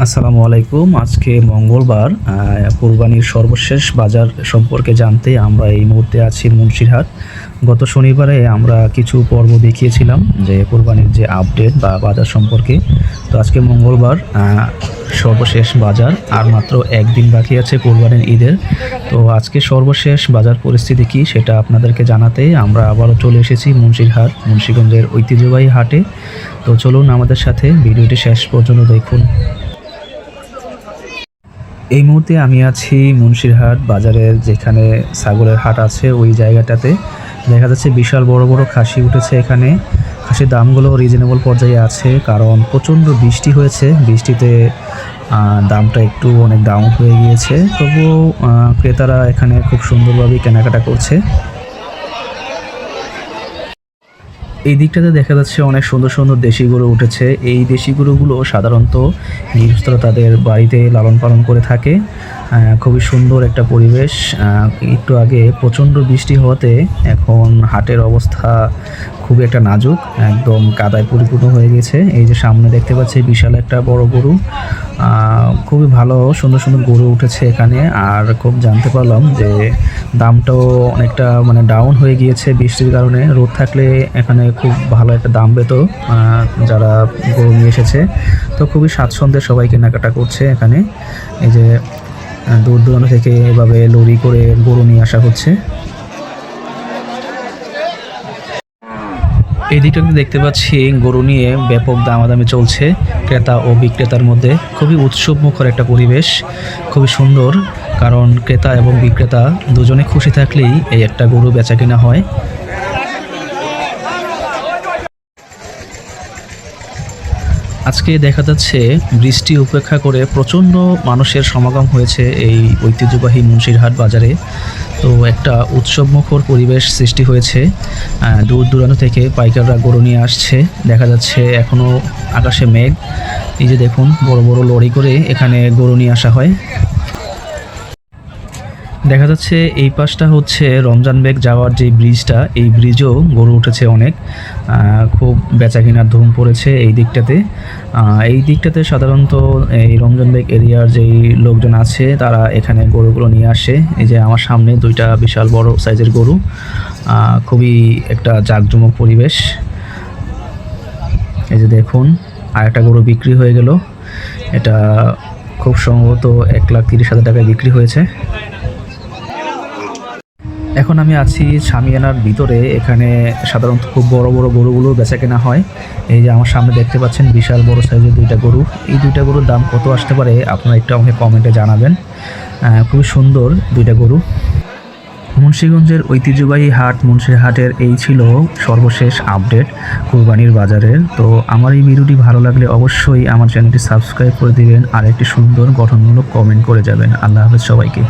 আসসালামু আলাইকুম। আজকে মঙ্গলবার। কোরবানির সর্বশেষ বাজার সম্পর্কে জানতে আমরা এই মুহূর্তে আছি মুন্সিরহাট। গত শনিবারে আমরা কিছু পর্ব দেখিয়েছিলাম যে কোরবানির যে আপডেট বা বাজার সম্পর্কে। তো আজকে মঙ্গলবার, সর্বশেষ বাজার, আর মাত্র একদিন বাকি আছে কোরবানির ঈদের। তো আজকে সর্বশেষ বাজার পরিস্থিতি কী সেটা আপনাদেরকে জানাতে আমরা আবারও চলে এসেছি মুন্সিরহাট, মুন্সিগঞ্জের ঐতিহ্যবাহী হাটে। তো চলুন আমাদের সাথে ভিডিওটি শেষ পর্যন্ত দেখুন। এই মুহূর্তে আমি আছি মুন্সিরহাট বাজারের, যেখানে ছাগলের হাট আছে ওই জায়গাটাতে। দেখা যাচ্ছে বিশাল বড় বড় খাসি উঠেছে এখানে। খাসির দামগুলো রিজনেবল পর্যায়ে আছে, কারণ প্রচণ্ড বৃষ্টি হয়েছে। বৃষ্টিতে দামটা একটু অনেক ডাউন হয়ে গিয়েছে, তবুও ক্রেতারা এখানে খুব সুন্দরভাবেই কেনাকাটা করছে। এই দিকটাতে দেখা যাচ্ছে অনেক সুন্দর সুন্দর দেশি গরু উঠেছে। এই দেশি গরুগুলো সাধারণত গৃহস্থরা তাদের বাড়িতে লালন পালন করে থাকে। খুবই সুন্দর একটা পরিবেশ। একটু আগে প্রচণ্ড বৃষ্টি হওয়াতে এখন হাটের অবস্থা খুবই একটা নাজুক, একদম কাদায় পরিপূর্ণ হয়ে গেছে। এই যে সামনে দেখতে পাচ্ছি বিশাল একটা বড় গরু। খুবই ভালো সুন্দর সুন্দর গরু উঠেছে এখানে। আর খুব জানতে পারলাম যে দামটাও অনেকটা ডাউন হয়ে গিয়েছে বৃষ্টির কারণে। রোদ থাকলে এখানে খুব ভালো একটা দাম পেত যারা গরু নিয়ে এসেছে। তো খুবই স্বাচ্ছন্দ্যে সবাই কেনাকাটা করছে এখানে। এই যে দূর দূরান্ত থেকে এভাবে লরি করে গরু নিয়ে আসা হচ্ছে। এই দিকটাতে দেখতে পাচ্ছি গরু নিয়ে ব্যাপক দামাদামি চলছে ক্রেতা ও বিক্রেতার মধ্যে। খুবই উৎসবমুখর একটা পরিবেশ, খুবই সুন্দর, কারণ ক্রেতা এবং বিক্রেতা দুজনে খুশি থাকলেই এই একটা গরু বেচা কিনা হয়। আজকে দেখা যাচ্ছে বৃষ্টি উপেক্ষা করে প্রচণ্ড মানুষের সমাগম হয়েছে এই ঐতিহ্যবাহী মুন্সিরহাট বাজারে। তো একটা উৎসবমুখর পরিবেশ সৃষ্টি হয়েছে। দূর দূরান্ত থেকে পাইকাররা গরু নিয়ে আসছে। দেখা যাচ্ছে এখনও আকাশে মেঘ। এই যে দেখুন বড় বড় লরি করে এখানে গরু নিয়ে আসা হয়। দেখা যাচ্ছে এই পাশটা হচ্ছে রমজান বেগ যাওয়ার যে ব্রিজটা, এই ব্রিজেও গরু উঠেছে অনেক। খুব বেচা কেনার ধুম পড়েছে এই দিকটাতে। এই দিকটাতে সাধারণত এই রমজান বেগ এরিয়ার যেই লোকজন আছে তারা এখানে গরুগুলো নিয়ে আসে। এই যে আমার সামনে দুইটা বিশাল বড় সাইজের গরু। খুবই একটা জাঁকজমক পরিবেশ। এই যে দেখুন আর একটা গরু বিক্রি হয়ে গেল। এটা খুব সম্ভবত 1,30,000 টাকায় বিক্রি হয়েছে। এখন আমি আছি সামিয়ানার ভিতরে। এখানে সাধারণত খুব বড় বড় গরুগুলো বেচা কেনা হয়। এই যে আমার সামনে দেখতে পাচ্ছেন বিশাল বড় সাইজের দুইটা গরু। এই দুইটা গরুর দাম কত আসতে পারে আপনারা একটু আমাকে কমেন্টে জানাবেন। খুবই সুন্দর দুইটা গরু। মুন্সিগঞ্জের ঐতিহ্যবাহী হাট মুন্সিরহাটের এই ছিল সর্বশেষ আপডেট কোরবানির বাজারের। তো আমার এই ভিডিওটি ভালো লাগলে অবশ্যই আমার চ্যানেলটি সাবস্ক্রাইব করে দিবেন আর একটি সুন্দর গঠনমূলক কমেন্ট করে যাবেন। আল্লাহ হাফেজ সবাইকে।